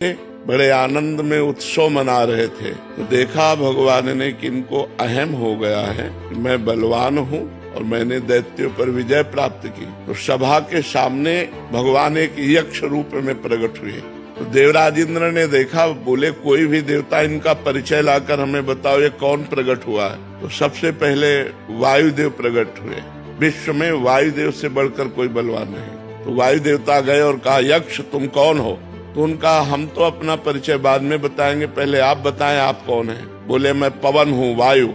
बड़े आनंद में उत्सव मना रहे थे तो देखा भगवान ने कि इनको अहम हो गया है कि मैं बलवान हूँ और मैंने दैत्यों पर विजय प्राप्त की। तो सभा के सामने भगवान एक यक्ष रूप में प्रकट हुए। तो देवराज इंद्र ने देखा, बोले कोई भी देवता इनका परिचय लाकर हमें बताओ, ये कौन प्रकट हुआ है। तो सबसे पहले वायुदेव प्रकट हुए। विश्व में वायुदेव से बढ़कर कोई बलवान नहीं। तो वायु देवता गए और कहा, यक्ष तुम कौन हो। तो उनका, हम तो अपना परिचय बाद में बताएंगे, पहले आप बताएं आप कौन हैं। बोले मैं पवन हूँ, वायु।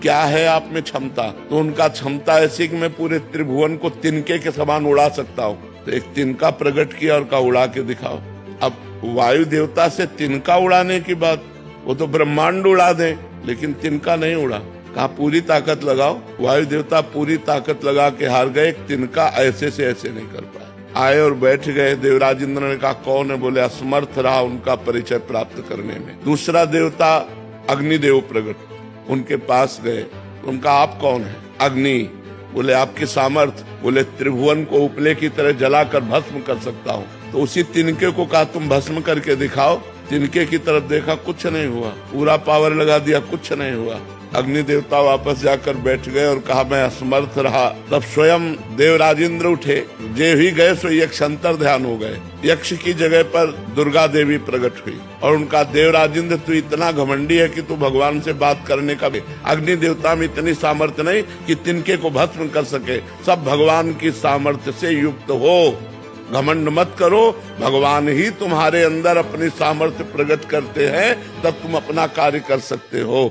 क्या है आप में क्षमता। तो उनका क्षमता ऐसी कि मैं पूरे त्रिभुवन को तिनके के समान उड़ा सकता हूँ। तो एक तिनका प्रकट किया और कहा उड़ा के दिखाओ। अब वायु देवता से तिनका उड़ाने की बात, वो तो ब्रह्मांड उड़ा दे, लेकिन तिनका नहीं उड़ा। कहा पूरी ताकत लगाओ। वायु देवता पूरी ताकत लगा के हार गए। तिनका ऐसे से ऐसे नहीं कर पाए। आए और बैठ गए। देवराज इंद्र ने कहा कौन है। बोले असमर्थ रहा उनका परिचय प्राप्त करने में। दूसरा देवता अग्निदेव प्रकट, उनके पास गए। उनका आप कौन है। अग्नि। बोले आपकी सामर्थ। बोले त्रिभुवन को उपले की तरह जलाकर भस्म कर सकता हूँ। तो उसी तिनके को कहा तुम भस्म करके दिखाओ। तिनके की तरफ देखा, कुछ नहीं हुआ। पूरा पावर लगा दिया, कुछ नहीं हुआ। अग्नि देवता वापस जाकर बैठ गए और कहा मैं असमर्थ रहा। तब स्वयं देवराज इंद्र उठे। जे ही गए सो यक्ष अंतर ध्यान हो गए। यक्ष की जगह पर दुर्गा देवी प्रकट हुई और उनका, देवराज इंद्र तू इतना घमंडी है कि तू भगवान से बात करने का भी। अग्नि देवता में इतनी सामर्थ्य नहीं कि तिनके को भस्म कर सके। सब भगवान की सामर्थ्य से युक्त हो। घमंड मत करो। भगवान ही तुम्हारे अंदर अपनी सामर्थ्य प्रकट करते हैं, तब तुम अपना कार्य कर सकते हो।